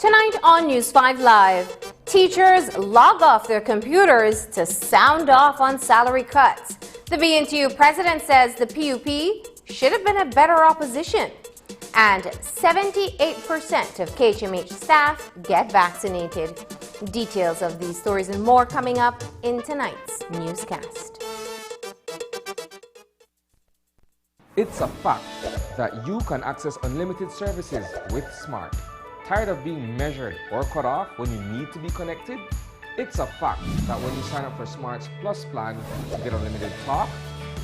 Tonight on News 5 Live, teachers log off their computers to sound off on salary cuts. The BNTU president says the PUP should have been a better opposition. And 78% of KHMH staff get vaccinated. Details of these stories and more coming up in tonight's newscast. It's a fact that you can access unlimited services with Smart. Tired of being measured or cut off when you need to be connected? It's a fact that when you sign up for Smart's Plus plan, you get unlimited talk,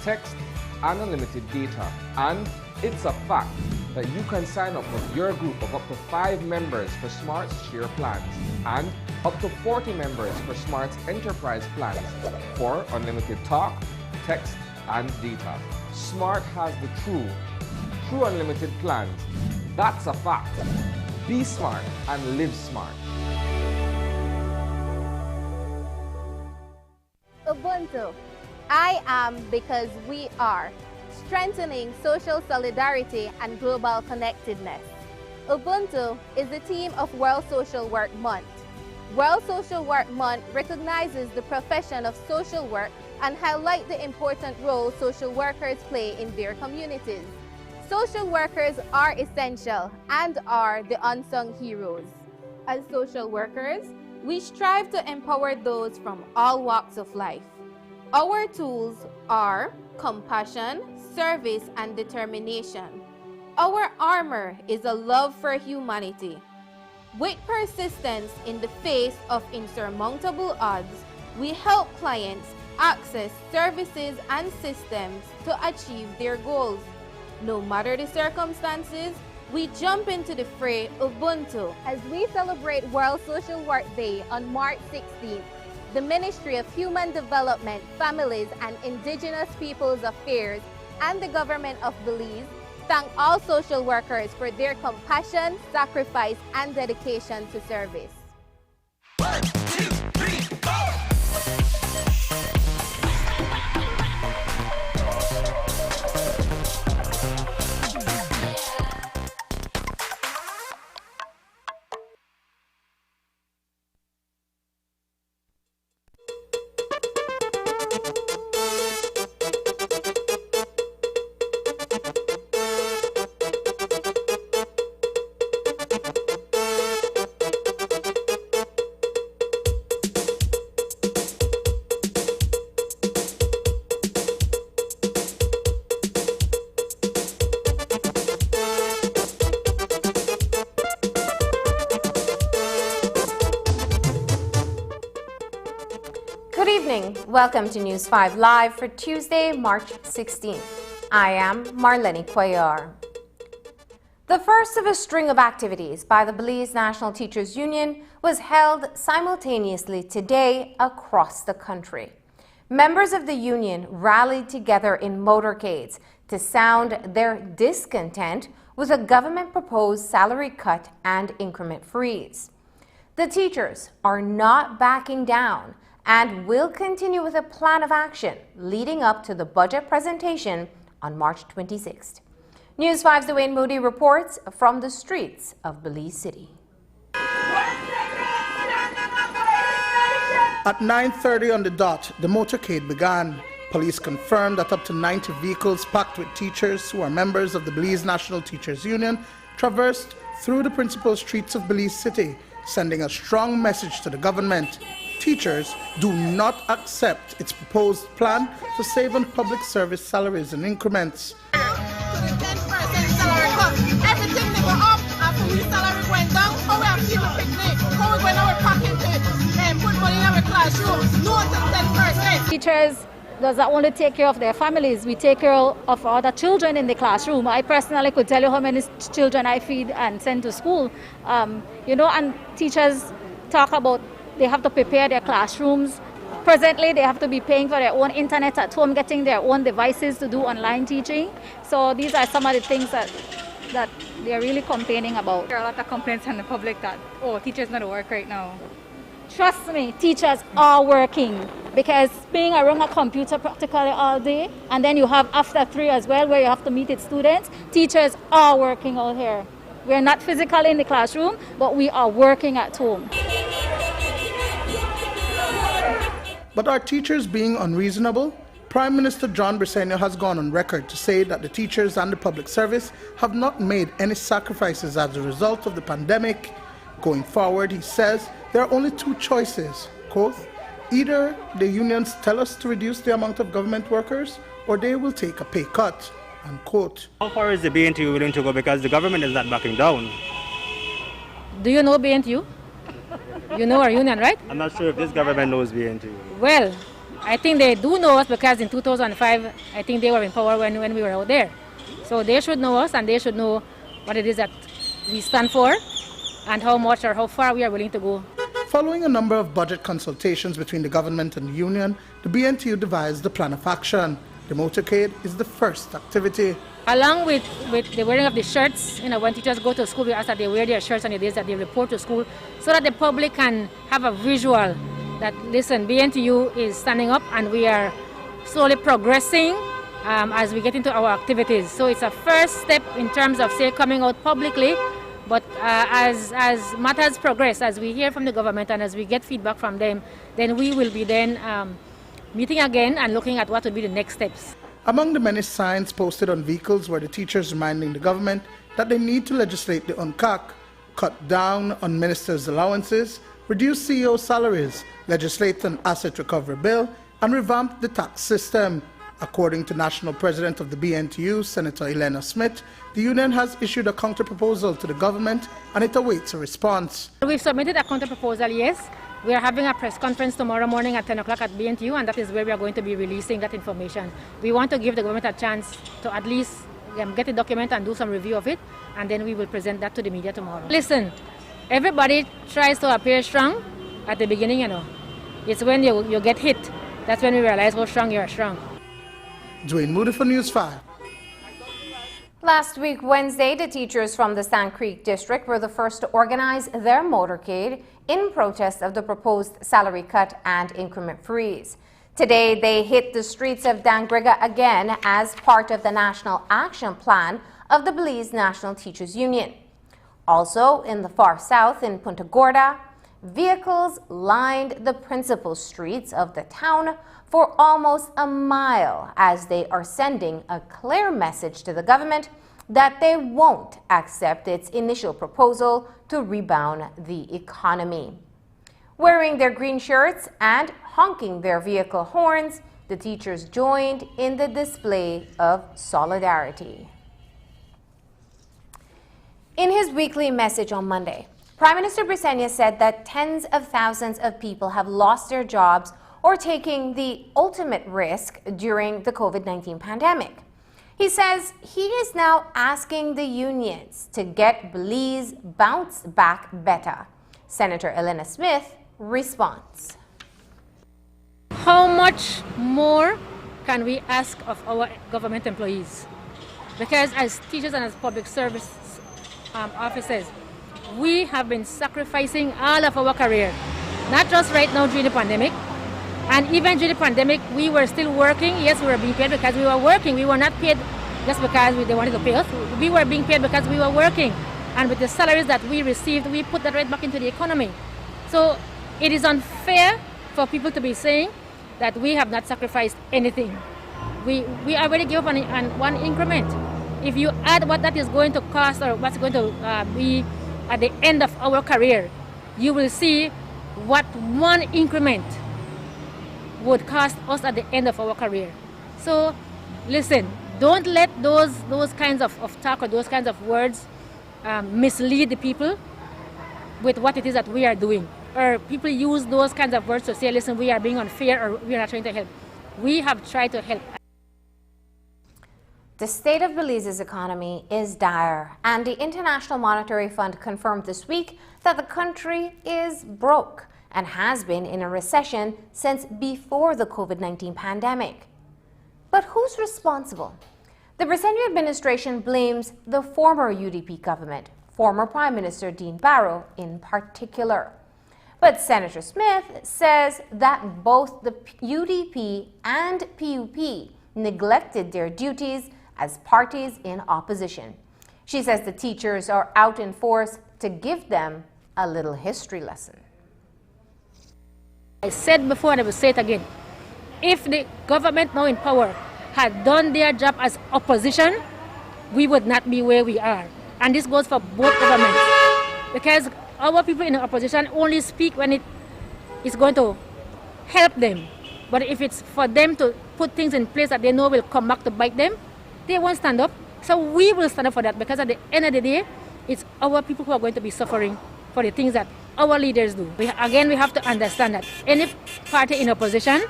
text, and unlimited data. And it's a fact that you can sign up with your group of up to 5 members for Smart's Share plans and up to 40 members for Smart's Enterprise plans for unlimited talk, text, and data. Smart has the true unlimited plans. That's a fact. Be smart and live smart. Ubuntu. I am because we are. Strengthening social solidarity and global connectedness. Ubuntu is the theme of World Social Work Month. World Social Work Month recognizes the profession of social work and highlights the important role social workers play in their communities. Social workers are essential and are the unsung heroes. As social workers, we strive to empower those from all walks of life. Our tools are compassion, service, and determination. Our armor is a love for humanity. With persistence in the face of insurmountable odds, we help clients access services and systems to achieve their goals. No matter the circumstances, we jump into the fray Ubuntu. As we celebrate World Social Work Day on March 16th, the Ministry of Human Development, Families and Indigenous Peoples Affairs and the Government of Belize thank all social workers for their compassion, sacrifice, and dedication to service. 1, 2, 3, go! Good evening. Welcome to News 5 Live for Tuesday, March 16th. I am Marlene Cuellar. The first of a string of activities by the Belize National Teachers Union was held simultaneously today across the country. Members of the union rallied together in motorcades to sound their discontent with a government-proposed salary cut and increment freeze. The teachers are not backing down and will continue with a plan of action leading up to the budget presentation on March 26th. News 5's Dwayne Moody reports from the streets of Belize City. At 9:30 on the dot, the motorcade began. Police confirmed that up to 90 vehicles packed with teachers who are members of the Belize National Teachers Union traversed through the principal streets of Belize City, sending a strong message to the government. Teachers do not accept its proposed plan to save on public service salaries and increments. To the 10% salary cut, everything they go up and police salary went down. How we have people picnic, how we going our pocket and put money in our classrooms, no to 10%. Teachers doesn't only take care of their families, we take care of other children in the classroom. I personally could tell you how many children I feed and send to school. And teachers talk about they have to prepare their classrooms. Presently, they have to be paying for their own internet at home, getting their own devices to do online teaching. So these are some of the things that they're really complaining about. There are a lot of complaints from the public that, teachers not at work right now. Trust me, teachers are working because being around a computer practically all day, and then you have after 3 as well where you have to meet with students, teachers are working out here. We're not physically in the classroom, but we are working at home. But are teachers being unreasonable? Prime Minister John Briceño has gone on record to say that the teachers and the public service have not made any sacrifices as a result of the pandemic. Going forward, he says there are only two choices, quote, either the unions tell us to reduce the amount of government workers or they will take a pay cut, unquote. How far is the BNTU willing to go, because the government is not backing down? Do you know BNTU? You know our union, right? I'm not sure if this government knows BNTU. Well, I think they do know us because in 2005, I think they were in power when we were out there. So they should know us and they should know what it is that we stand for and how much or how far we are willing to go. Following a number of budget consultations between the government and the union, the BNTU devised the plan of action. The motorcade is the first activity. Along with the wearing of the shirts, when teachers go to school, we ask that they wear their shirts on the days that they report to school so that the public can have a visual that, listen, BNTU is standing up and we are slowly progressing as we get into our activities. So it's a first step in terms of, say, coming out publicly, but as matters progress, as we hear from the government and as we get feedback from them, then we will be then meeting again and looking at what would be the next steps. Among the many signs posted on vehicles were the teachers reminding the government that they need to legislate the UNCAC, cut down on ministers' allowances, reduce CEO salaries, legislate an asset recovery bill, and revamp the tax system. According to National President of the BNTU, Senator Elena Smith, the union has issued a counter-proposal to the government and it awaits a response. We've submitted a counter-proposal, yes. We are having a press conference tomorrow morning at 10 o'clock at BNTU, and that is where we are going to be releasing that information. We want to give the government a chance to at least get the document and do some review of it, and then we will present that to the media tomorrow. Listen, everybody tries to appear strong at the beginning, It's when you get hit, that's when we realize how strong you are strong. Dwayne Moody for News 5. Last week, Wednesday, the teachers from the Sand Creek district were the first to organize their motorcade in protest of the proposed salary cut and increment freeze. Today, they hit the streets of Dangriga again as part of the national action plan of the Belize National Teachers Union. Also, in the far south in Punta Gorda, vehicles lined the principal streets of the town for almost a mile as they are sending a clear message to the government that they won't accept its initial proposal to rebound the economy. Wearing their green shirts and honking their vehicle horns, the teachers joined in the display of solidarity. In his weekly message on Monday, Prime Minister Briceño said that tens of thousands of people have lost their jobs or taking the ultimate risk during the COVID-19 pandemic. He says he is now asking the unions to get Belize bounce back better. Senator Elena Smith responds. How much more can we ask of our government employees? Because as teachers and as public service officers, we have been sacrificing all of our career, not just right now during the pandemic. And even during the pandemic, we were still working. Yes, we were being paid because we were working. We were not paid just because they wanted to pay us. We were being paid because we were working. And with the salaries that we received, we put that right back into the economy. So it is unfair for people to be saying that we have not sacrificed anything. We already gave up on one increment. If you add what that is going to cost or what's going to be at the end of our career, you will see what one increment would cost us at the end of our career. So listen, don't let those kinds of talk or those kinds of words mislead the people with what it is that we are doing. Or people use those kinds of words to say, listen, we are being unfair or we are not trying to help. We have tried to help. The state of Belize's economy is dire, and the International Monetary Fund confirmed this week that the country is broke and has been in a recession since before the COVID-19 pandemic. But who's responsible? The Briceño administration blames the former UDP government, former Prime Minister Dean Barrow in particular. But Senator Smith says that both the UDP and PUP neglected their duties as parties in opposition. She says the teachers are out in force to give them a little history lesson. I said before and I will say it again. If the government now in power had done their job as opposition, we would not be where we are. And this goes for both governments. Because our people in the opposition only speak when it is going to help them. But if it's for them to put things in place that they know will come back to bite them, they won't stand up. So we will stand up for that, because at the end of the day, it's our people who are going to be suffering for the things that our leaders do. We have to understand that any party in opposition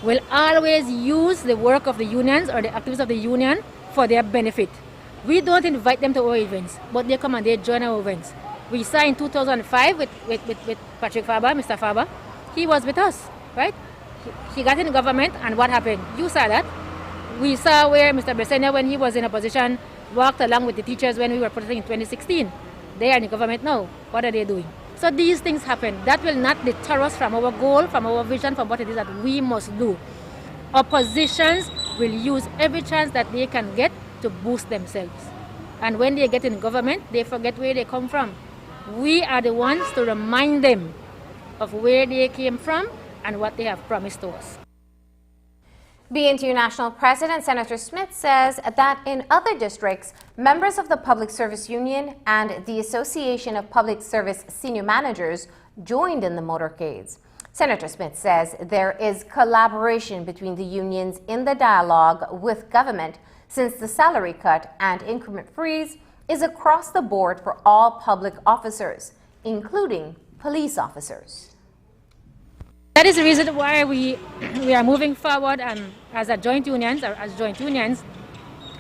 will always use the work of the unions or the activities of the union for their benefit. We don't invite them to our events, but they come and they join our events. We saw in 2005 with Patrick Faber, Mr. Faber. He was with us, right? He got in government, and what happened? You saw that. We saw where Mr. Besenia, when he was in opposition, walked along with the teachers when we were protesting in 2016. They are in the government now. What are they doing? So these things happen. That will not deter us from our goal, from our vision, from what it is that we must do. Oppositions will use every chance that they can get to boost themselves. And when they get in government, they forget where they come from. We are the ones to remind them of where they came from and what they have promised to us. BNTU National President Senator Smith says that in other districts, members of the Public Service Union and the Association of Public Service Senior Managers joined in the motorcades. Senator Smith says there is collaboration between the unions in the dialogue with government, since the salary cut and increment freeze is across the board for all public officers, including police officers. That is the reason why we are moving forward as joint unions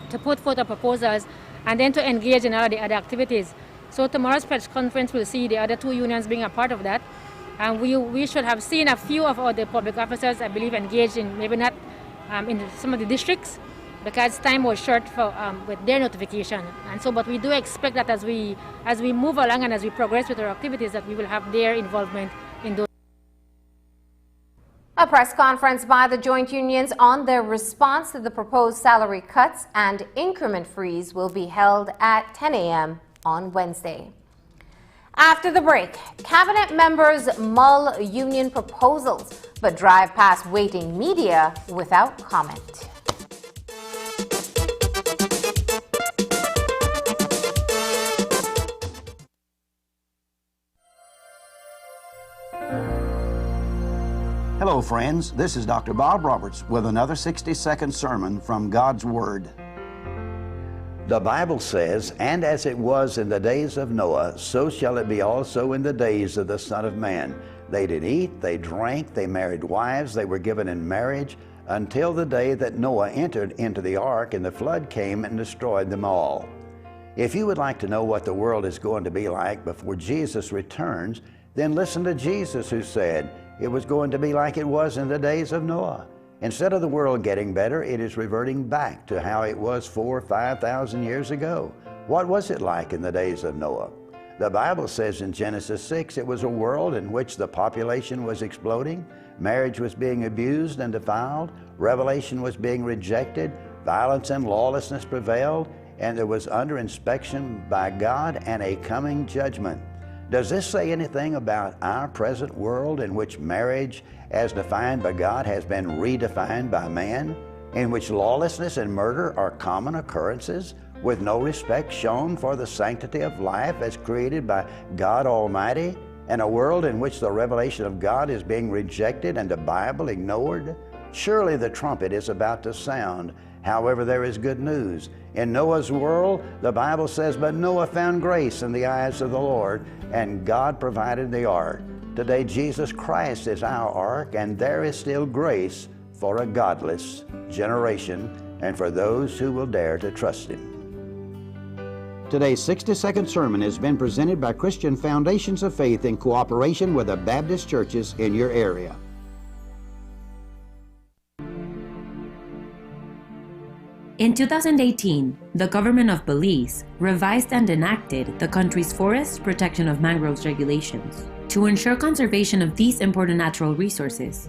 to put forth our proposals and then to engage in all the other activities. So tomorrow's press conference will see the other two unions being a part of that. And we should have seen a few of the public officers, I believe, engaged in, maybe not in some of the districts, because time was short for with their notification. And so, but we do expect that as we move along and as we progress with our activities, that we will have their involvement in those. A press conference by the joint unions on their response to the proposed salary cuts and increment freeze will be held at 10 a.m. on Wednesday. After the break, cabinet members mull union proposals but drive past waiting media without comment. Hello, friends. This is Dr. Bob Roberts with another 60-second sermon from God's Word. The Bible says, "And as it was in the days of Noah, so shall it be also in the days of the Son of Man. They did eat, they drank, they married wives, they were given in marriage, until the day that Noah entered into the ark, and the flood came and destroyed them all." If you would like to know what the world is going to be like before Jesus returns, then listen to Jesus, who said it was going to be like it was in the days of Noah. Instead of the world getting better, it is reverting back to how it was 4,000 or 5,000 years ago. What was it like in the days of Noah? The Bible says in Genesis 6, it was a world in which the population was exploding, marriage was being abused and defiled, revelation was being rejected, violence and lawlessness prevailed, and there was under inspection by God and a coming judgment. Does this say anything about our present world, in which marriage as defined by God has been redefined by man, in which lawlessness and murder are common occurrences, with no respect shown for the sanctity of life as created by God Almighty, and a world in which the revelation of God is being rejected and the Bible ignored? Surely the trumpet is about to sound. However, there is good news. In Noah's world, the Bible says, "But Noah found grace in the eyes of the Lord, and God provided the ark." Today, Jesus Christ is our ark, and there is still grace for a godless generation and for those who will dare to trust Him. Today's 60-second sermon has been presented by Christian Foundations of Faith in cooperation with the Baptist churches in your area. In 2018, the government of Belize revised and enacted the country's Forest Protection of Mangroves regulations to ensure conservation of these important natural resources.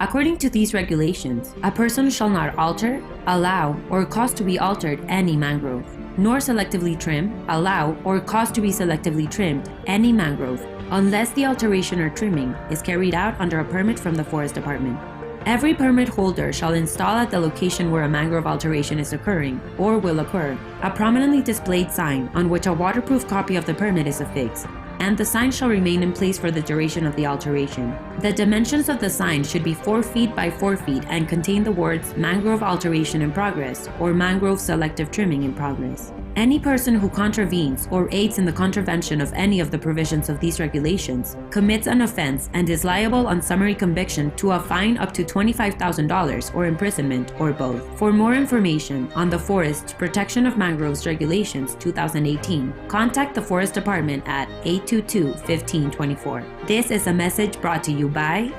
According to these regulations, a person shall not alter, allow, or cause to be altered any mangrove. nor selectively trim, allow, or cause to be selectively trimmed any mangrove unless the alteration or trimming is carried out under a permit from the Forest Department. Every permit holder shall install at the location where a mangrove alteration is occurring or will occur a prominently displayed sign on which a waterproof copy of the permit is affixed, and the sign shall remain in place for the duration of the alteration. The dimensions of the sign should be 4 feet by 4 feet and contain the words mangrove alteration in progress or mangrove selective trimming in progress. Any person who contravenes or aids in the contravention of any of the provisions of these regulations commits an offense and is liable on summary conviction to a fine up to $25,000 or imprisonment or both. For more information on the Forest Protection of Mangroves Regulations 2018, contact the Forest Department at 822-1524. This is a message brought to you by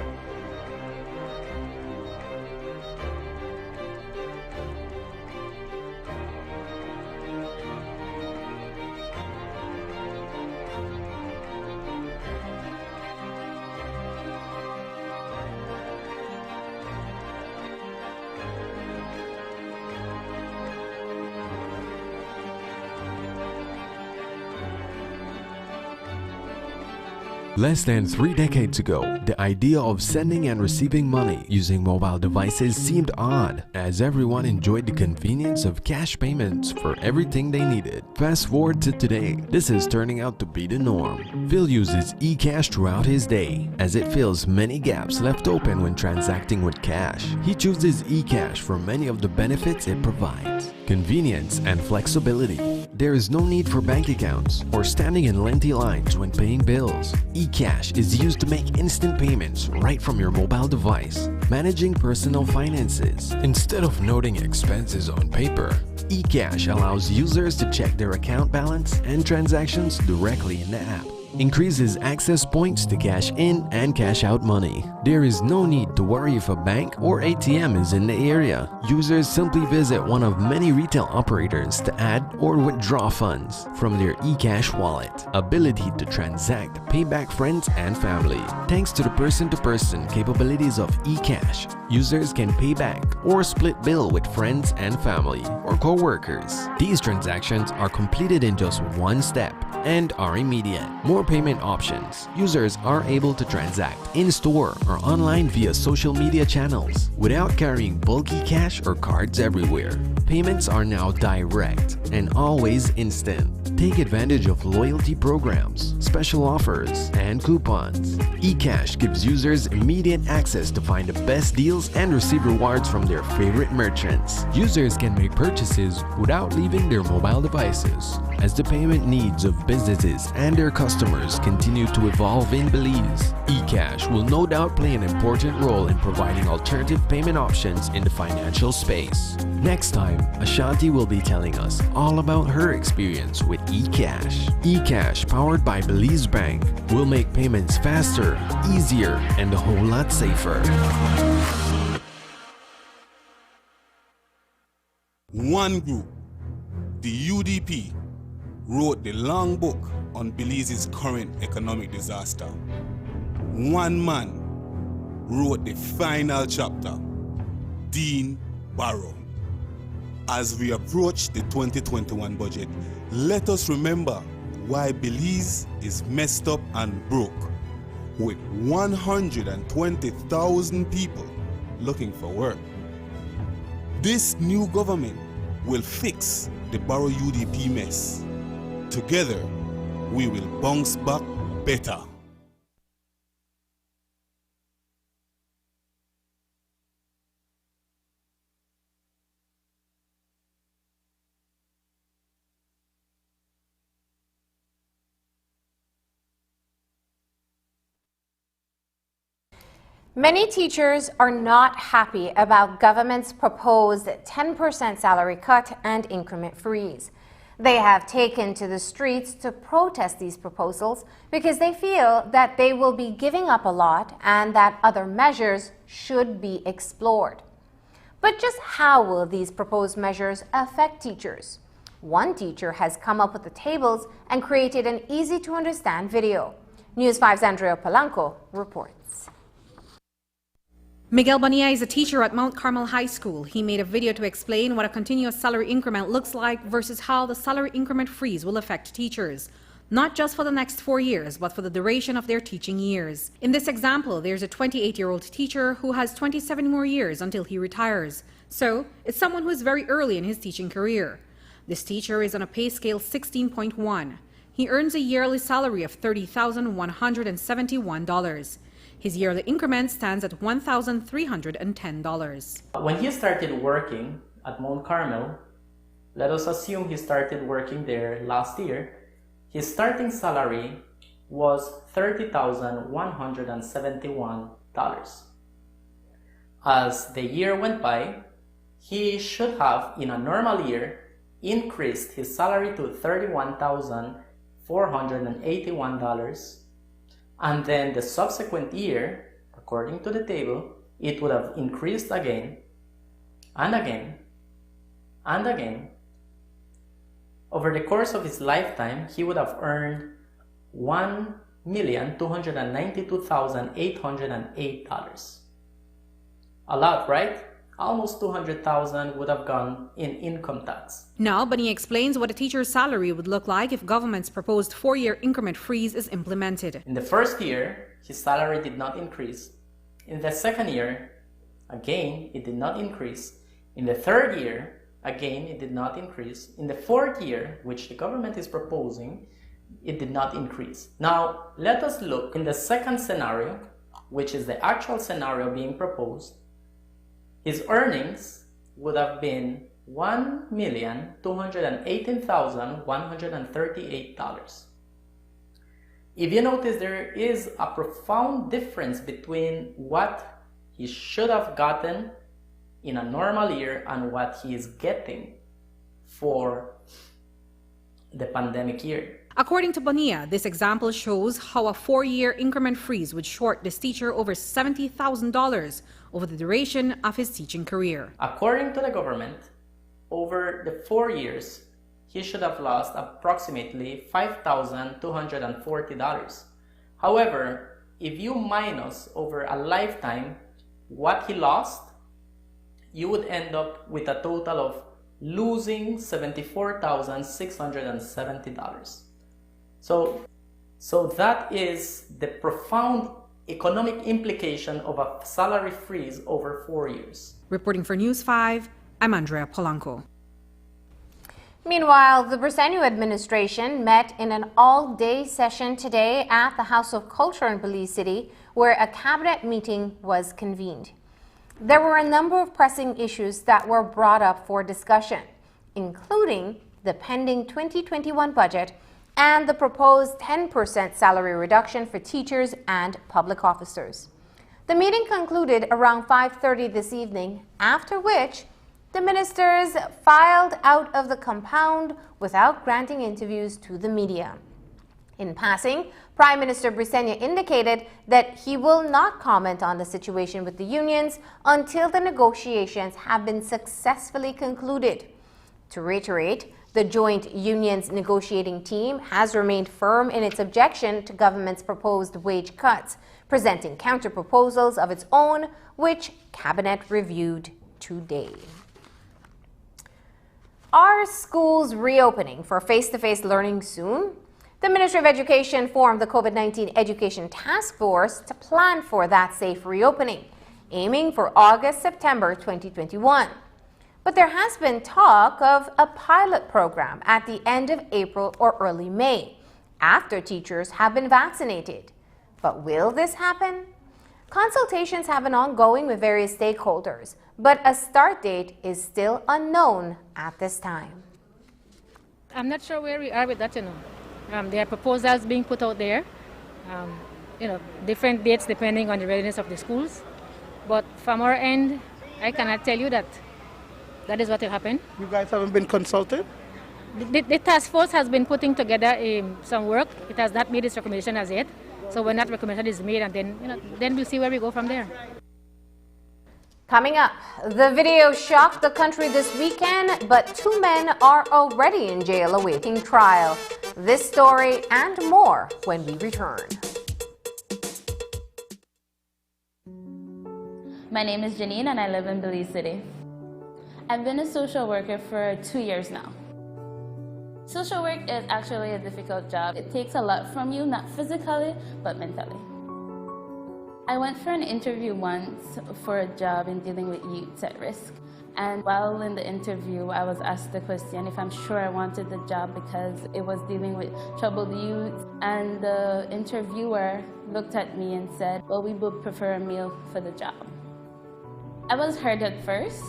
Less than 3 decades ago, the idea of sending and receiving money using mobile devices seemed odd, as everyone enjoyed the convenience of cash payments for everything they needed. Fast forward to today, this is turning out to be the norm. Phil uses eCash throughout his day, as it fills many gaps left open when transacting with cash. He chooses eCash for many of the benefits it provides: convenience and flexibility. There is no need for bank accounts or standing in lengthy lines when paying bills. eCash is used to make instant payments right from your mobile device. Managing personal finances. Instead of noting expenses on paper, eCash allows users to check their account balance and transactions directly in the app. Increases access points to cash in and cash out money. There is no need to worry if a bank or ATM is in the area. Users simply visit one of many retail operators to add or withdraw funds from their eCash wallet. Ability to transact, pay back friends and family. Thanks to the person-to-person capabilities of eCash, users can pay back or split bill with friends and family or co-workers. These transactions are completed in just one step and are immediate. More payment options. Users are able to transact in-store or online via social media channels without carrying bulky cash or cards everywhere. Payments are now direct and always instant. Take advantage of loyalty programs, special offers, and coupons. eCash gives users immediate access to find the best deals and receive rewards from their favorite merchants. Users can make purchases without leaving their mobile devices, as the payment needs of businesses and their customers continue to evolve in Belize. eCash will no doubt play an important role in providing alternative payment options in the financial space. Next time, Ashanti will be telling us all about her experience with eCash. eCash, powered by Belize Bank, will make payments faster, easier, and a whole lot safer. One group, the UDP, wrote the long book on Belize's current economic disaster. One man wrote the final chapter, Dean Barrow. As we approach the 2021 budget, let us remember why Belize is messed up and broke, with 120,000 people looking for work. This new government will fix the Barrow UDP mess. Together, we will bounce back better. Many teachers are not happy about government's proposed 10% salary cut and increment freeze. They have taken to the streets to protest these proposals because they feel that they will be giving up a lot and that other measures should be explored. But just how will these proposed measures affect teachers? One teacher has come up with the tables and created an easy-to-understand video. News 5's Andrea Polanco reports. Miguel Bonilla is a teacher at Mount Carmel High School. He made a video to explain what a continuous salary increment looks like versus how the salary increment freeze will affect teachers, not just for the next 4 years, but for the duration of their teaching years. In this example, there's a 28-year-old teacher who has 27 more years until he retires. So it's someone who is very early in his teaching career. This teacher is on a pay scale 16.1. He earns a yearly salary of $30,171. His yearly increment stands at $1,310. When he started working at Mount Carmel, let us assume he started working there last year, his starting salary was $30,171. As the year went by, he should have, in a normal year, increased his salary to $31,481. And then the subsequent year, according to the table, it would have increased again and again and again. Over the course of his lifetime, he would have earned $1,292,808. A lot, right? Almost $200,000 would have gone in income tax. Now, Bonilla explains what a teacher's salary would look like if government's proposed 4-year increment freeze is implemented. In the first year, his salary did not increase. In the second year, again, it did not increase. In the third year, again, it did not increase. In the fourth year, which the government is proposing, it did not increase. Now, let us look in the second scenario, which is the actual scenario being proposed. His earnings would have been $1,218,138. If you notice, there is a profound difference between what he should have gotten in a normal year and what he is getting for the pandemic year. According to Bonilla, this example shows how a 4-year increment freeze would short this teacher over $70,000 over the duration of his teaching career. According to the government, over the 4 years, he should have lost approximately $5,240. However, if you minus over a lifetime what he lost, you would end up with a total of losing $74,670. So that is the profound economic implication of a salary freeze over 4 years. Reporting for News 5, I'm Andrea Polanco. Meanwhile, the Briceño administration met in an all-day session today at the House of Culture in Belize City, where a cabinet meeting was convened. There were a number of pressing issues that were brought up for discussion, including the pending 2021 budget and the proposed 10% salary reduction for teachers and public officers. The meeting concluded around 5:30 this evening, after which the ministers filed out of the compound without granting interviews to the media. In passing, Prime Minister Briceño indicated that he will not comment on the situation with the unions until the negotiations have been successfully concluded. To reiterate, the joint unions negotiating team has remained firm in its objection to government's proposed wage cuts, presenting counter-proposals of its own, which Cabinet reviewed today. Are schools reopening for face-to-face learning soon? The Ministry of Education formed the COVID-19 Education Task Force to plan for that safe reopening, aiming for August-September 2021. But there has been talk of a pilot program at the end of April or early May, after teachers have been vaccinated. But will this happen? Consultations have been ongoing with various stakeholders, but a start date is still unknown at this time. I'm not sure where we are with that, There are proposals being put out there, different dates depending on the readiness of the schools. But from our end, I cannot tell you that is what will happen. You guys haven't been consulted? The task force has been putting together some work. It has not made its recommendation as yet. So when that recommendation is made, and then we'll see where we go from there. Coming up, the video shocked the country this weekend, but 2 men are already in jail awaiting trial. This story and more when we return. My name is Janine and I live in Belize City. I've been a social worker for 2 years now. Social work is actually a difficult job. It takes a lot from you, not physically, but mentally. I went for an interview once for a job in dealing with youths at risk. And while in the interview, I was asked the question if I'm sure I wanted the job because it was dealing with troubled youths. And the interviewer looked at me and said, well, we would prefer a male for the job. I was hurt at first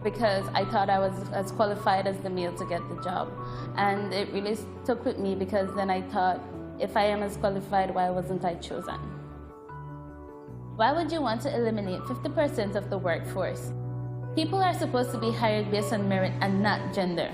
because I thought I was as qualified as the male to get the job. And it really stuck with me because then I thought, if I am as qualified, why wasn't I chosen? Why would you want to eliminate 50% of the workforce? People are supposed to be hired based on merit and not gender.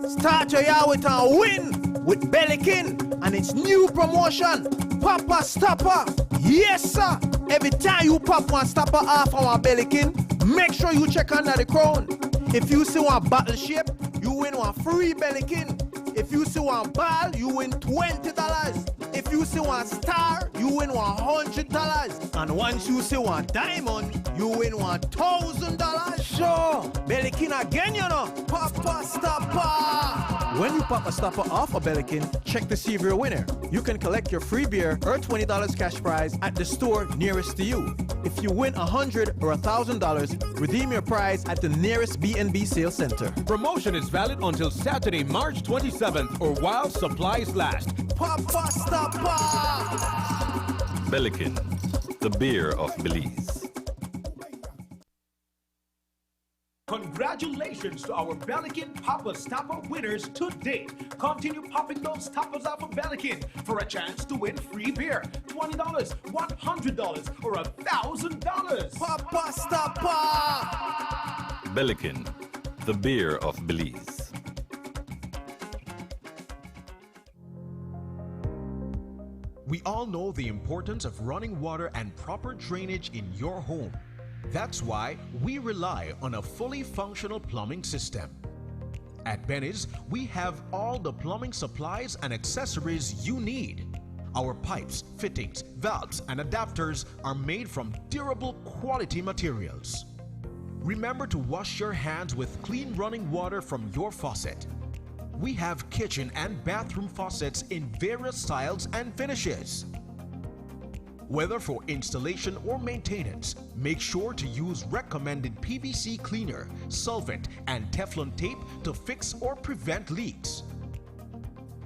Start your year with a win with Bellikin and its new promotion, Papa Stopper. Yes, sir. Every time you pop one stopper off our Bellikin, make sure you check under the crown. If you see one battleship, you win one free Bellikin. If you see one ball, you win $20. If you see one star, you win $100. And once you see one diamond, you win $1,000. Sure, Bellikin again, you know. Papa Stopper. When you pop a stopper off a Bellikin, check to see if you're a winner. You can collect your free beer or $20 cash prize at the store nearest to you. If you win $100 or $1,000, redeem your prize at the nearest B&B sales center. Promotion is valid until Saturday, March 27th or while supplies last. Papa Stopper! Bellikin, the beer of Belize. Congratulations to our Bellikin Papa Stopper winners to date. Continue popping those stoppers off of Bellikin for a chance to win free beer, $20, $100, or $1,000. Papa Stopper! Bellikin, the beer of Belize. We all know the importance of running water and proper drainage in your home. That's why we rely on a fully functional plumbing system. At Benny's, we have all the plumbing supplies and accessories you need. Our pipes, fittings, valves, and adapters are made from durable quality materials. Remember to wash your hands with clean running water from your faucet. We have kitchen and bathroom faucets in various styles and finishes. Whether for installation or maintenance, make sure to use recommended PVC cleaner, solvent, and Teflon tape to fix or prevent leaks.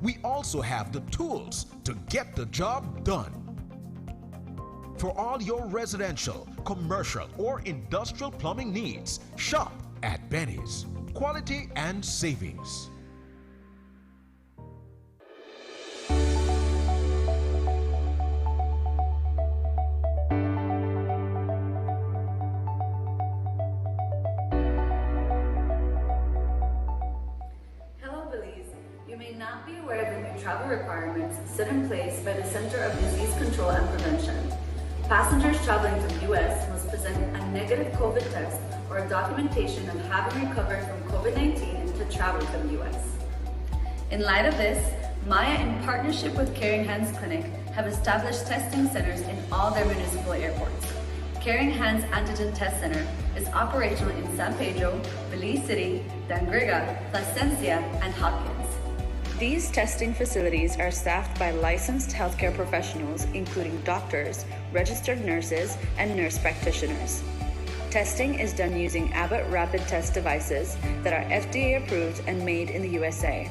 We also have the tools to get the job done. For all your residential, commercial, or industrial plumbing needs, shop at Benny's. Quality and savings. Requirements set in place by the Center of Disease Control and Prevention. Passengers traveling to the U.S. must present a negative COVID test or a documentation of having recovered from COVID-19 to travel to the U.S. In light of this, Maya, in partnership with Caring Hands Clinic, have established testing centers in all their municipal airports. Caring Hands Antigen Test Center is operational in San Pedro, Belize City, Dangriga, Placencia, and Hopkins. These testing facilities are staffed by licensed healthcare professionals, including doctors, registered nurses, and nurse practitioners. Testing is done using Abbott Rapid Test devices that are FDA approved and made in the USA.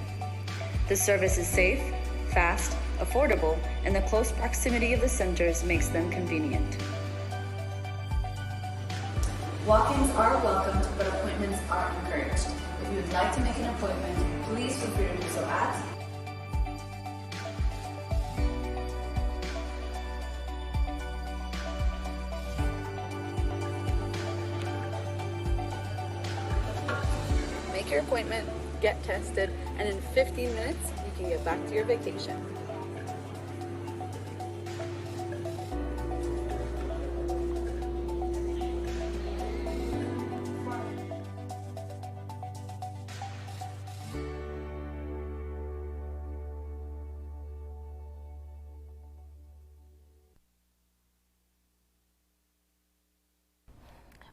The service is safe, fast, affordable, and the close proximity of the centers makes them convenient. Walk-ins are welcomed, but appointments are encouraged. If you would like to make an appointment, please feel free to do so at Make your appointment, get tested, and in 15 minutes, you can get back to your vacation.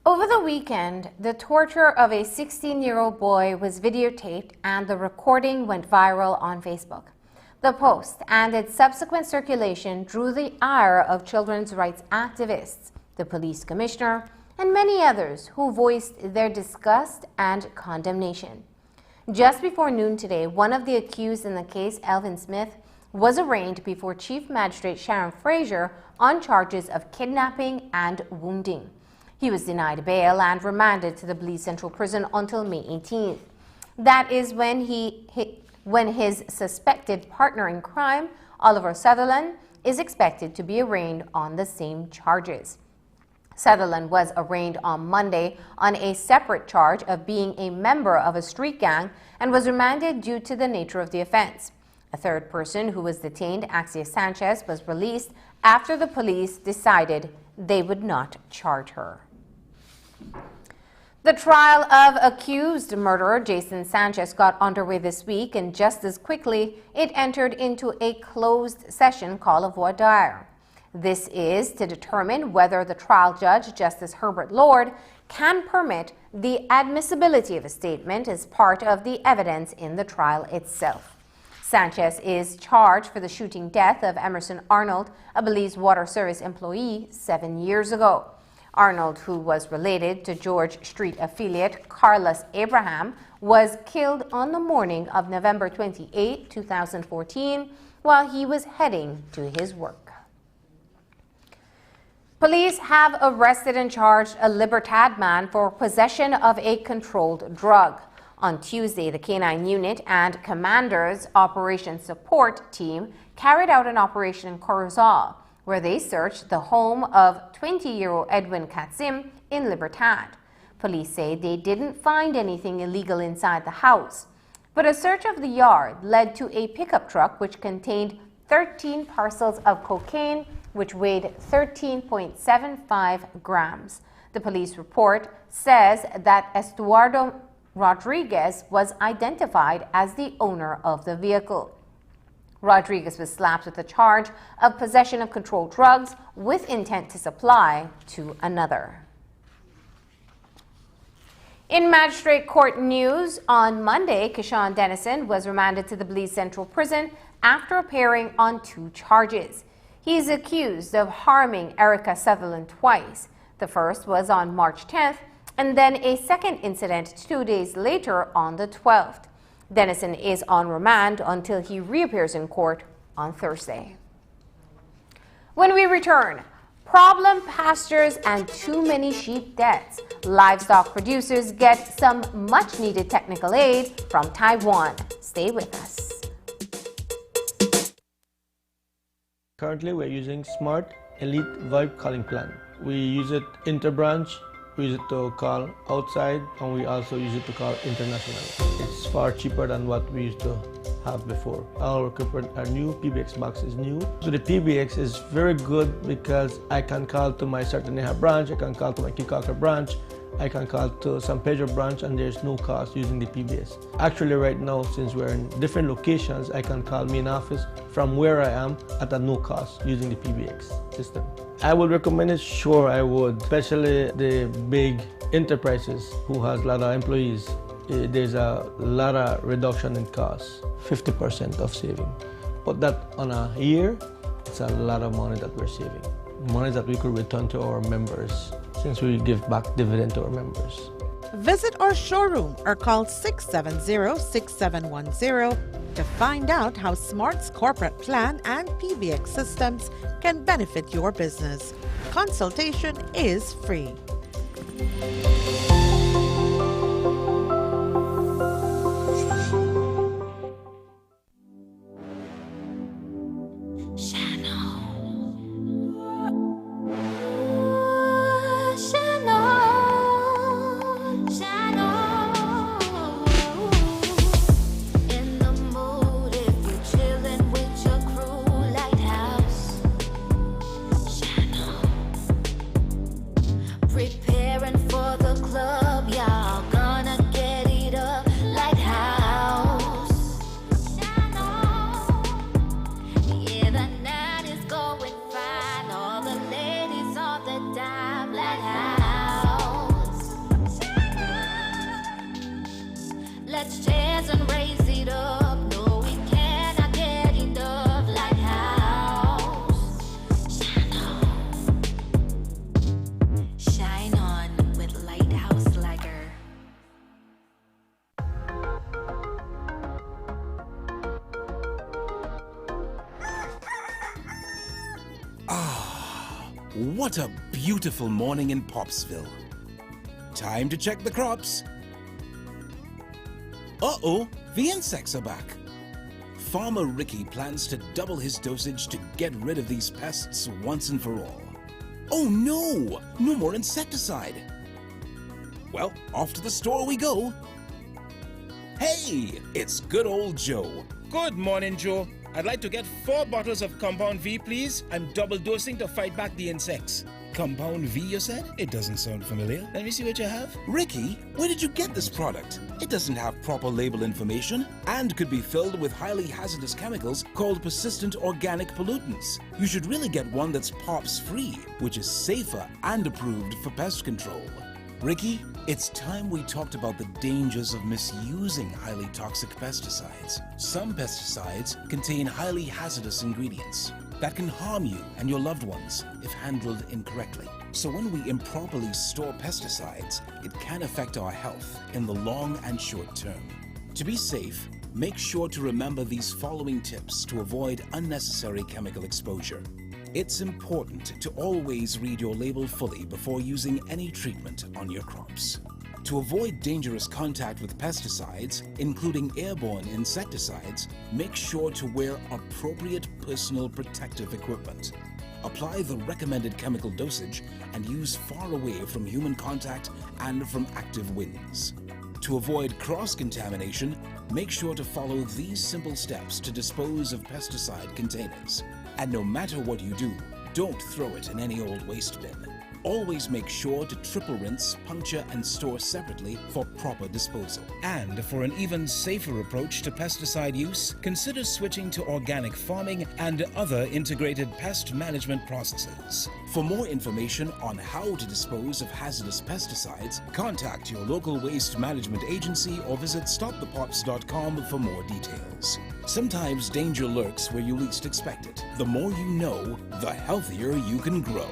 Over the weekend, the torture of a 16-year-old boy was videotaped and the recording went viral on Facebook. The post and its subsequent circulation drew the ire of children's rights activists, the police commissioner, and many others who voiced their disgust and condemnation. Just before noon today, one of the accused in the case, Elvin Smith, was arraigned before Chief Magistrate Sharon Fraser on charges of kidnapping and wounding. He was denied bail and remanded to the Belize Central Prison until May 18th. That is when his suspected partner in crime, Oliver Sutherland, is expected to be arraigned on the same charges. Sutherland was arraigned on Monday on a separate charge of being a member of a street gang and was remanded due to the nature of the offense. A third person who was detained, Axia Sanchez, was released after the police decided they would not charge her. The trial of accused murderer Jason Sanchez got underway this week, and just as quickly, it entered into a closed session call of voir dire. This is to determine whether the trial judge, Justice Herbert Lord, can permit the admissibility of a statement as part of the evidence in the trial itself. Sanchez is charged for the shooting death of Emerson Arnold, a Belize Water Service employee, 7 years ago. Arnold, who was related to George Street affiliate Carlos Abraham, was killed on the morning of November 28, 2014, while he was heading to his work. Police have arrested and charged a Libertad man for possession of a controlled drug. On Tuesday, the K9 unit and Commander's Operation Support team carried out an operation in Corozal, where they searched the home of 20-year-old Edwin Katzim in Libertad. Police say they didn't find anything illegal inside the house, but a search of the yard led to a pickup truck which contained 13 parcels of cocaine, which weighed 13.75 grams. The police report says that Estuardo Rodriguez was identified as the owner of the vehicle. Rodriguez was slapped with the charge of possession of controlled drugs with intent to supply to another. In magistrate court news, on Monday, Keshawn Dennison was remanded to the Belize Central Prison after appearing on 2 charges. He is accused of harming Erica Sutherland twice. The first was on March 10th, and then a second incident 2 days later on the 12th. Dennison is on remand until he reappears in court on Thursday. When we return, problem pastures and too many sheep deaths. Livestock producers get some much-needed technical aid from Taiwan. Stay with us. Currently, we're using Smart Elite VoIP calling plan. We use it interbranch, we use it to call outside, and we also use it to call international. It's far cheaper than what we used to have before. Our equipment are new, PBX box is new. So the PBX is very good because I can call to my Sartaneja branch, I can call to my Kikaka branch, I can call to San Pedro branch, and there's no cost using the PBX. Actually right now, since we're in different locations, I can call main office from where I am at a no cost using the PBX system. I would recommend it, sure I would, especially the big enterprises who has a lot of employees. There's a lot of reduction in costs, 50% of saving. But that on a year, it's a lot of money that we're saving. Money that we could return to our members, since we give back dividend to our members. Visit our showroom or call 670-6710 to find out how Smart's corporate plan and PBX systems can benefit your business. Consultation is free. Preparing for the club, y'all gonna get it up like house. Yeah, the night is going fine. All the ladies on the dime like house. What a beautiful morning in Popsville. Time to check the crops. Uh-oh, the insects are back. Farmer Ricky plans to double his dosage to get rid of these pests once and for all. Oh no, no more insecticide. Well, off to the store we go. Hey, it's good old Joe. Good morning, Joe. I'd like to get 4 bottles of Compound V, please. I'm double dosing to fight back the insects. Compound V, you said? It doesn't sound familiar. Let me see what you have. Ricky, where did you get this product? It doesn't have proper label information and could be filled with highly hazardous chemicals called persistent organic pollutants. You should really get one that's POPs free, which is safer and approved for pest control. Ricky, it's time we talked about the dangers of misusing highly toxic pesticides. Some pesticides contain highly hazardous ingredients that can harm you and your loved ones if handled incorrectly. So when we improperly store pesticides, it can affect our health in the long and short term. To be safe, make sure to remember these following tips to avoid unnecessary chemical exposure. It's important to always read your label fully before using any treatment on your crops. To avoid dangerous contact with pesticides, including airborne insecticides, make sure to wear appropriate personal protective equipment. Apply the recommended chemical dosage and use far away from human contact and from active winds. To avoid cross-contamination, make sure to follow these simple steps to dispose of pesticide containers. And no matter what you do, don't throw it in any old waste bin. Always make sure to triple rinse, puncture, and store separately for proper disposal. And for an even safer approach to pesticide use, consider switching to organic farming and other integrated pest management processes. For more information on how to dispose of hazardous pesticides, contact your local waste management agency or visit stopthepops.com for more details. Sometimes danger lurks where you least expect it. The more you know, the healthier you can grow.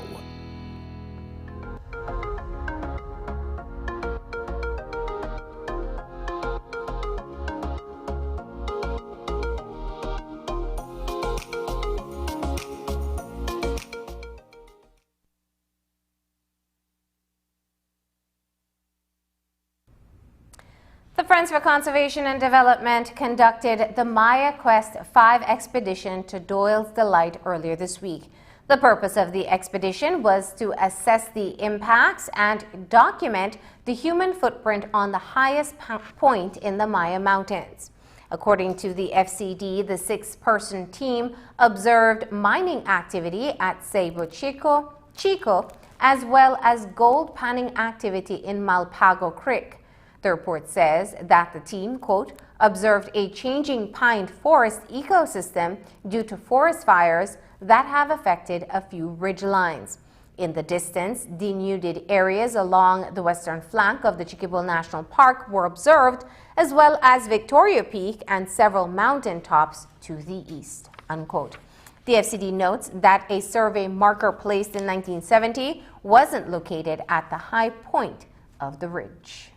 The Friends for Conservation and Development conducted the Maya Quest 5 expedition to Doyle's Delight earlier this week. The purpose of the expedition was to assess the impacts and document the human footprint on the highest point in the Maya Mountains. According to the FCD, the 6-person team observed mining activity at Ceibo Chico, as well as gold panning activity in Malpago Creek. The report says that the team, quote, observed a changing pine forest ecosystem due to forest fires that have affected a few ridgelines. In the distance, denuded areas along the western flank of the Chiquibo National Park were observed, as well as Victoria Peak and several mountain tops to the east, unquote. The FCD notes that a survey marker placed in 1970 wasn't located at the high point of the ridge.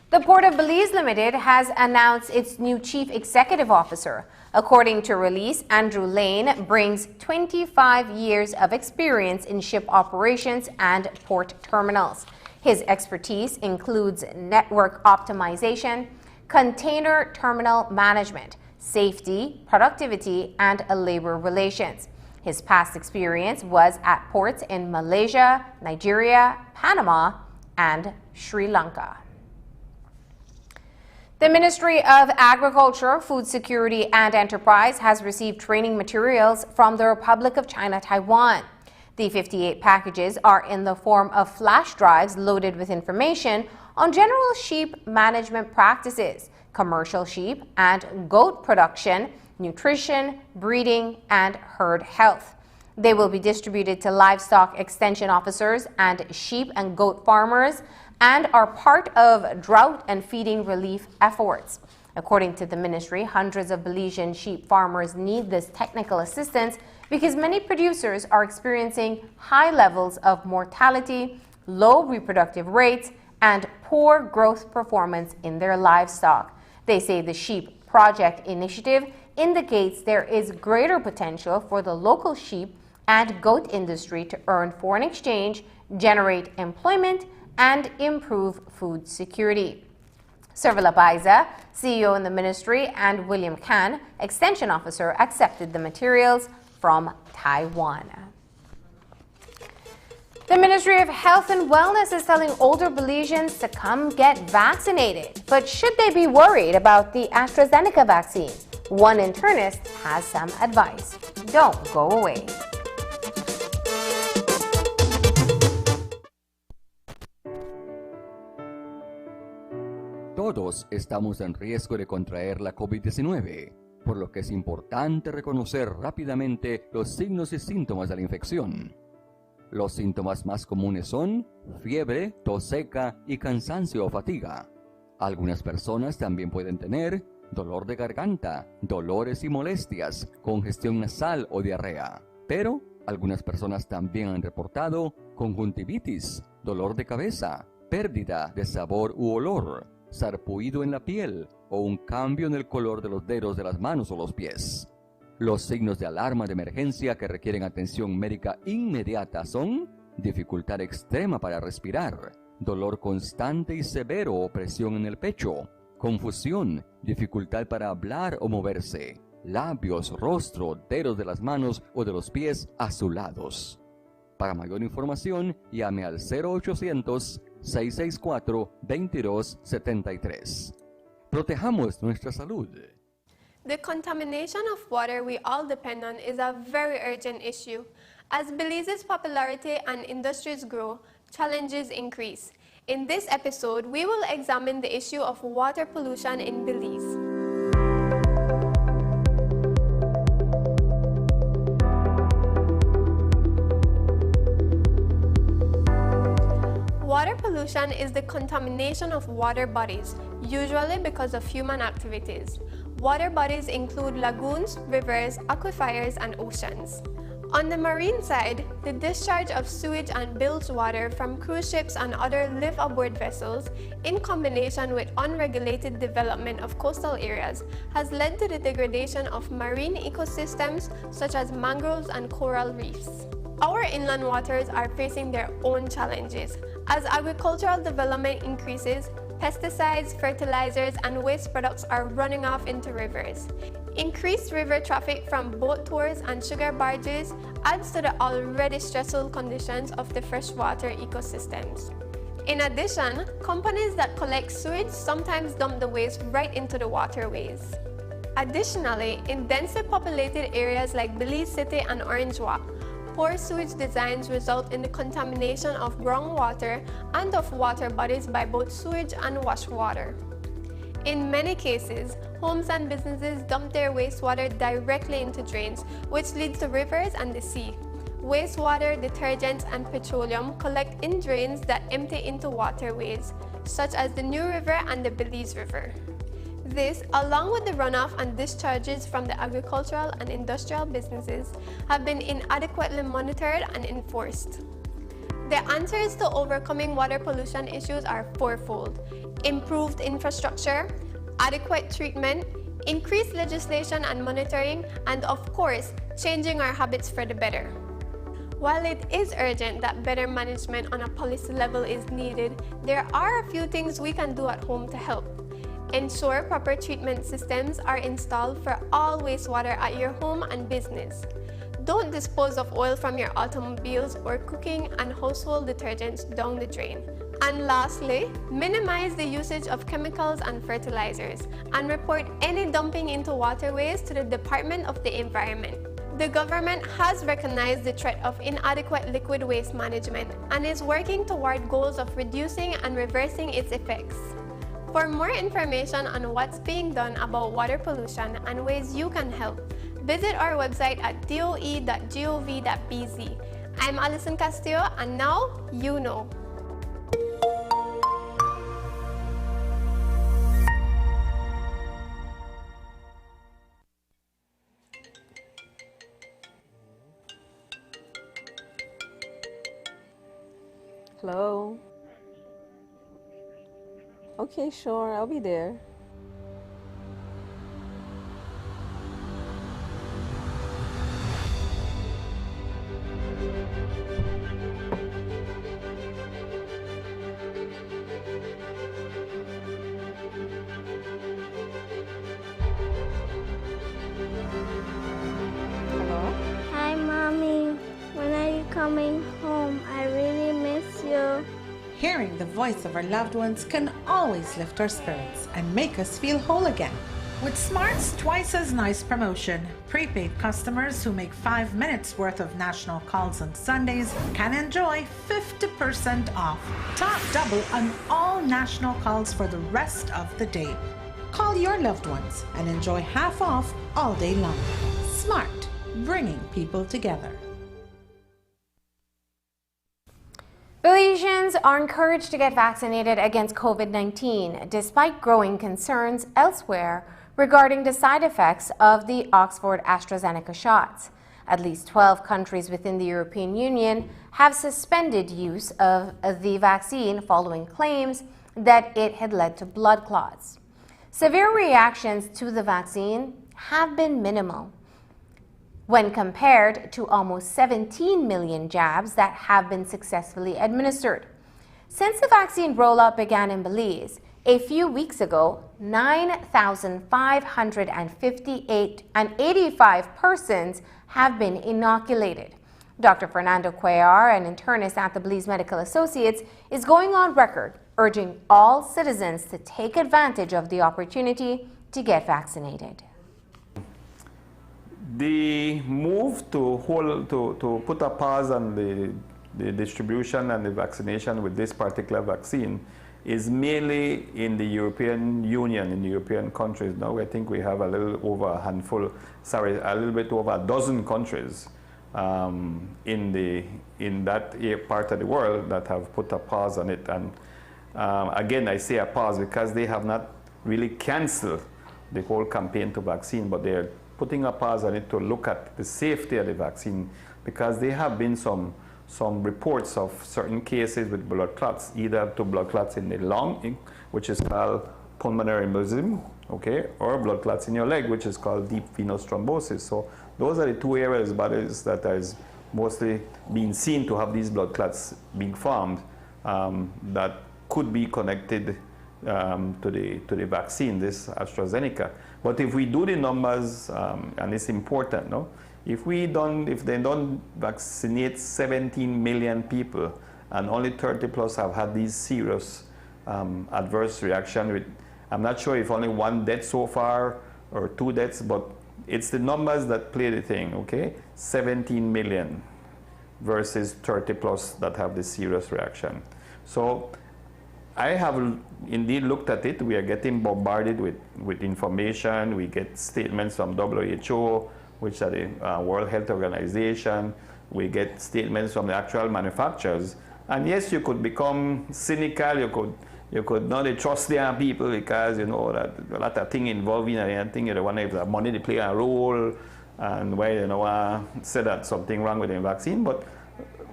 The Port of Belize Limited has announced its new chief executive officer. According to release, Andrew Lane brings 25 years of experience in ship operations and port terminals. His expertise includes network optimization, container terminal management, safety, productivity, and labor relations. His past experience was at ports in Malaysia, Nigeria, Panama, and Sri Lanka. The Ministry of Agriculture, Food Security and Enterprise has received training materials from the Republic of China, Taiwan. The 58 packages are in the form of flash drives loaded with information on general sheep management practices, commercial sheep and goat production, nutrition, breeding, and herd health. They will be distributed to livestock extension officers and sheep and goat farmers and are part of drought and feeding relief efforts. According to the ministry, hundreds of Belizean sheep farmers need this technical assistance because many producers are experiencing high levels of mortality, low reproductive rates, and poor growth performance in their livestock. They say the Sheep Project initiative indicates there is greater potential for the local sheep and goat industry to earn foreign exchange, generate employment, and improve food security. Servala Baiza, CEO in the ministry, and William Khan, Extension Officer, accepted the materials from Taiwan. The Ministry of Health and Wellness is telling older Belizeans to come get vaccinated. But should they be worried about the AstraZeneca vaccine? One internist has some advice. Don't go away. Todos estamos en riesgo de contraer la COVID-19, por lo que es importante reconocer rápidamente los signos y síntomas de la infección. Los síntomas más comunes son fiebre, tos seca y cansancio o fatiga. Algunas personas también pueden tener dolor de garganta, dolores y molestias, congestión nasal o diarrea. Pero algunas personas también han reportado conjuntivitis, dolor de cabeza, pérdida de sabor u olor, sarpullido en la piel o un cambio en el color de los dedos de las manos o los pies. Los signos de alarma de emergencia que requieren atención médica inmediata son dificultad extrema para respirar, dolor constante y severo o presión en el pecho, confusión, dificultad para hablar o moverse, labios, rostro, dedos de las manos o de los pies azulados. Para mayor información, llame al 0800-664-2273. Protejamos nuestra salud. The contamination of water we all depend on is a very urgent issue. As Belize's popularity and industries grow, challenges increase. In this episode, we will examine the issue of water pollution in Belize. Water pollution is the contamination of water bodies, usually because of human activities. Water bodies include lagoons, rivers, aquifers, and oceans. On the marine side, the discharge of sewage and bilge water from cruise ships and other live-aboard vessels, in combination with unregulated development of coastal areas, has led to the degradation of marine ecosystems such as mangroves and coral reefs. Our inland waters are facing their own challenges. As agricultural development increases, pesticides, fertilizers, and waste products are running off into rivers. Increased river traffic from boat tours and sugar barges adds to the already stressful conditions of the freshwater ecosystems. In addition, companies that collect sewage sometimes dump the waste right into the waterways. Additionally, in densely populated areas like Belize City and Orange Walk, poor sewage designs result in the contamination of groundwater and of water bodies by both sewage and wash water. In many cases, homes and businesses dump their wastewater directly into drains, which leads to rivers and the sea. Wastewater, detergents, and petroleum collect in drains that empty into waterways, such as the New River and the Belize River. This, along with the runoff and discharges from the agricultural and industrial businesses, have been inadequately monitored and enforced. The answers to overcoming water pollution issues are fourfold: improved infrastructure, adequate treatment, increased legislation and monitoring, and of course, changing our habits for the better. While it is urgent that better management on a policy level is needed, there are a few things we can do at home to help. Ensure proper treatment systems are installed for all wastewater at your home and business. Don't dispose of oil from your automobiles or cooking and household detergents down the drain. And lastly, minimize the usage of chemicals and fertilizers and report any dumping into waterways to the Department of the Environment. The government has recognized the threat of inadequate liquid waste management and is working toward goals of reducing and reversing its effects. For more information on what's being done about water pollution and ways you can help, visit our website at doe.gov.bz. I'm Alison Castillo, and now you know. Hello. Okay, sure, I'll be there. home. I really miss you. Hearing the voice of our loved ones can always lift our spirits and make us feel whole again. With Smart's twice as nice promotion, prepaid customers who make 5 minutes worth of national calls on Sundays can enjoy 50% off. Top double on all national calls for the rest of the day. Call your loved ones and enjoy half off all day long. Smart, bringing people together. Belizeans are encouraged to get vaccinated against COVID-19 despite growing concerns elsewhere regarding the side effects of the Oxford AstraZeneca shots. At least 12 countries within the European Union have suspended use of the vaccine following claims that it had led to blood clots. Severe reactions to the vaccine have been minimal when compared to almost 17 million jabs that have been successfully administered. Since the vaccine rollout began in Belize a few weeks ago, 9,585 persons have been inoculated. Dr. Fernando Cuellar, an internist at the Belize Medical Associates, is going on record urging all citizens to take advantage of the opportunity to get vaccinated. The move to put a pause on the distribution and the vaccination with this particular vaccine is mainly in the European Union, in the European countries. Now I think we have a little bit over a dozen countries in that part of the world that have put a pause on it. And again, I say a pause because they have not really canceled the whole campaign to vaccine, but they're putting a pause on it to look at the safety of the vaccine, because there have been some reports of certain cases with blood clots, either to blood clots in the lung, which is called pulmonary embolism, okay, or blood clots in your leg, which is called deep venous thrombosis. So those are the two areas that is mostly being seen to have these blood clots being formed that could be connected to the vaccine, this AstraZeneca. But if we do the numbers, and it's important, no? If they don't vaccinate 17 million people and only 30 plus have had these serious adverse reaction, I'm not sure if only 1 death so far or 2 deaths, but it's the numbers that play the thing, okay? 17 million versus 30 plus that have the serious reaction. So I have indeed looked at it. We are getting bombarded with information. We get statements from WHO, which are the World Health Organization. We get statements from the actual manufacturers. And yes, you could become cynical. You could not trust their people because you know that a lot of things involving anything. You don't want to have money to play a role, and why you know say that something wrong with the vaccine. But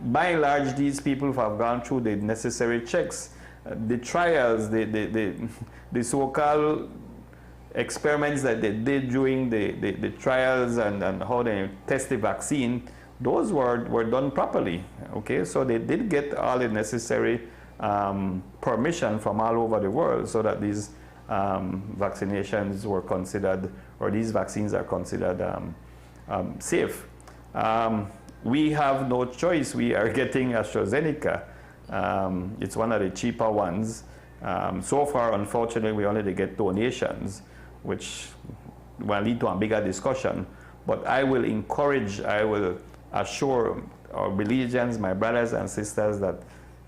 by and large, these people have gone through the necessary checks. The trials, the so-called experiments that they did during the trials and how they test the vaccine, those were done properly, okay? So they did get all the necessary permission from all over the world so that these vaccinations were considered, or these vaccines are considered safe. We have no choice. We are getting AstraZeneca. It's one of the cheaper ones. So far, unfortunately, we only get donations, which will lead to a bigger discussion. But I will assure our Belizeans, my brothers and sisters, that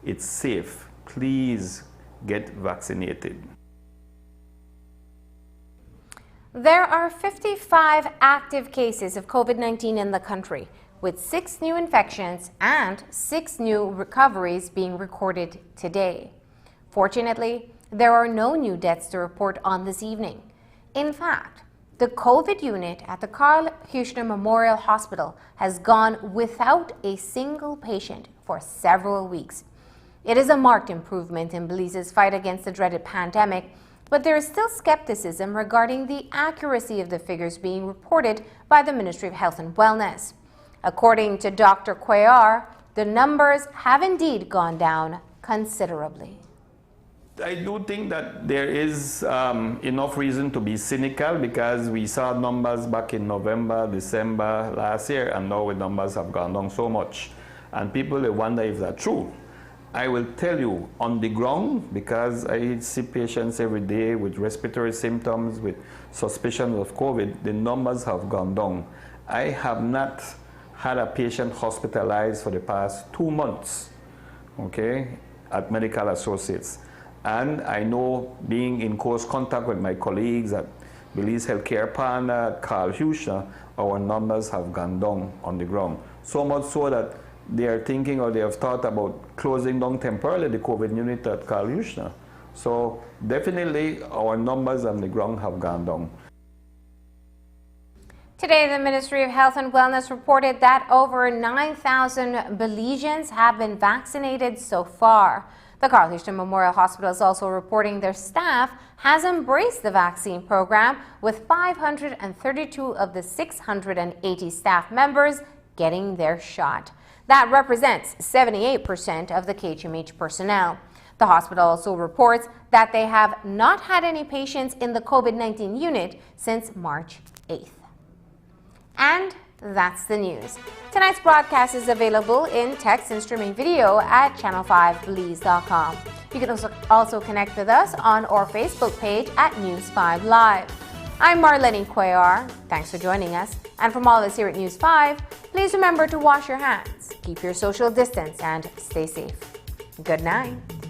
it's safe. Please get vaccinated. There are 55 active cases of COVID-19 in the country, with 6 new infections and 6 new recoveries being recorded today. Fortunately, there are no new deaths to report on this evening. In fact, the COVID unit at the Carl Huchner Memorial Hospital has gone without a single patient for several weeks. It is a marked improvement in Belize's fight against the dreaded pandemic, but there is still skepticism regarding the accuracy of the figures being reported by the Ministry of Health and Wellness. According to Dr. Cuellar, the numbers have indeed gone down considerably. I do think that there is enough reason to be cynical, because we saw numbers back in November, December last year, and now the numbers have gone down so much. And people, they wonder if that's true. I will tell you, on the ground, because I see patients every day with respiratory symptoms, with suspicion of COVID, the numbers have gone down. I have not had a patient hospitalized for the past 2 months, okay, at Medical Associates. And I know, being in close contact with my colleagues at Belize Healthcare Partner, at Carl Huchner, our numbers have gone down on the ground. So much so that they are thinking, or they have thought about closing down temporarily the COVID unit at Carl Huchner. So definitely our numbers on the ground have gone down. Today, the Ministry of Health and Wellness reported that over 9,000 Belizeans have been vaccinated so far. The Carl Huchner Memorial Hospital is also reporting their staff has embraced the vaccine program, with 532 of the 680 staff members getting their shot. That represents 78% of the KHMH personnel. The hospital also reports that they have not had any patients in the COVID-19 unit since March 8th. And that's the news. Tonight's broadcast is available in text and streaming video at channel5belize.com. You can also connect with us on our Facebook page at News 5 Live. I'm Marlene Cuellar. Thanks for joining us. And from all of us here at News 5, please remember to wash your hands, keep your social distance, and stay safe. Good night.